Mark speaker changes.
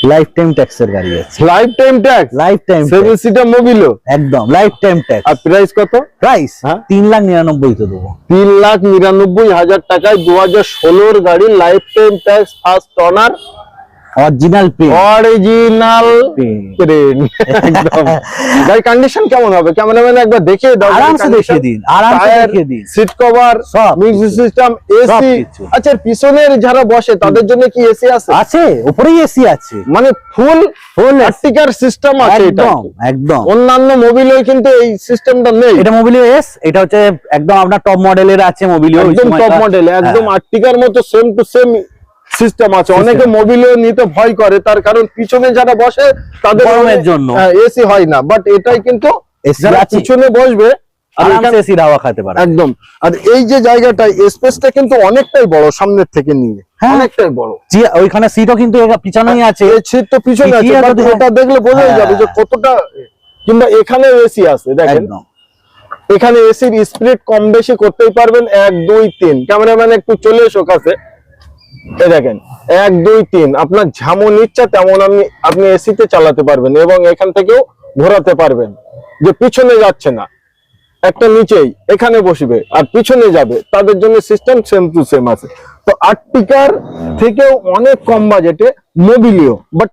Speaker 1: Life time ট্যাক্সের গাড়ি আছে।
Speaker 2: Lifetime tax,
Speaker 1: lifetime
Speaker 2: 7 seater Mobilio
Speaker 1: একদম লাইফ টাইম ট্যাক্স।
Speaker 2: আর প্রাইস কত?
Speaker 1: প্রাইস
Speaker 2: হ্যাঁ?
Speaker 1: 3,99,000 তো দেবো।
Speaker 2: 3,99,000 টাকায় 2016 গাড়ি, lifetime tax, first owner,
Speaker 1: original print.
Speaker 2: Original print একদম। গাড়ি কন্ডিশন কেমন হবে? ক্যামেরাম্যান একবার দেখিয়ে দাও।
Speaker 1: আরামসে দেখিয়ে দিন, আরামসে দেখিয়ে দিন।
Speaker 2: সিট কভার,
Speaker 1: সব
Speaker 2: মিউজিক সিস্টেম, এসি।
Speaker 1: কিছু।
Speaker 2: আচ্ছা, পিছনের যারা বসে তাদের জন্য কি এসি আছে?
Speaker 1: আছে, উপরেই এসি আছে,
Speaker 2: মানে ফুল আর্টিকার সিস্টেম আছে এটা।
Speaker 1: একদম একদম।
Speaker 2: অন্যান্য মোবিলে কিন্তু এই সিস্টেমটা নেই।
Speaker 1: এটা মোবিলিও এস, এটা হচ্ছে একদম আপনার টপ মডেলের আছে মোবিলিও,
Speaker 2: একদম টপ মডেল, একদম আর্টিকার মতো সেম টু সেম সিস্টেম আছে। অনেকে মোবিলিও নিতে ভয় করে, তার কারণ পিছনে যারা বসে তাদের
Speaker 1: গরমের জন্য
Speaker 2: এসি হয় না, বাট এটাই কিন্তু
Speaker 1: এসি
Speaker 2: যারা
Speaker 1: আছে,
Speaker 2: পিছনে বসবে
Speaker 1: আরামসে এসির হাওয়া খেতে পারে
Speaker 2: একদম। আর এই যে জায়গাটা, স্পেসটা কিন্তু অনেকটাই বড়, সামনের থেকে নিয়ে
Speaker 1: হ্যাঁ।
Speaker 2: অনেকটাই বড়।
Speaker 1: জি, ওইখানে সিটও কিন্তু পিছনেই আছে।
Speaker 2: এই সিট তো পিছনে আছে,
Speaker 1: পিছনে
Speaker 2: বাট
Speaker 1: যদি-
Speaker 2: ওটা দেখলে বোঝা
Speaker 1: হ্যাঁ।
Speaker 2: যাবে যে কতটা। কিংবা এখানে এসি আছে, দেখেন
Speaker 1: একদম
Speaker 2: এখানে এসির স্পিড কম বেশি করতেই পারবেন। 1 2 3, ক্যামেরাম্যান একটু চলে এসো কাছে। এই দেখেন 1 2 3, আপনার যেমন ইচ্ছা তেমন আপনি এসিতে চালাতে পারবেন এবং এখান থেকেও ঘোরাতে পারবেন। যে পিছনে যাচ্ছে না, একটা নিচেই এখানে বসবে আর পিছনে যাবে, তাদের জন্য সিস্টেম সেম টু সেম আছে। তো আর্টিকার থেকেও অনেক কম বাজেটে মোবিলিও, বাট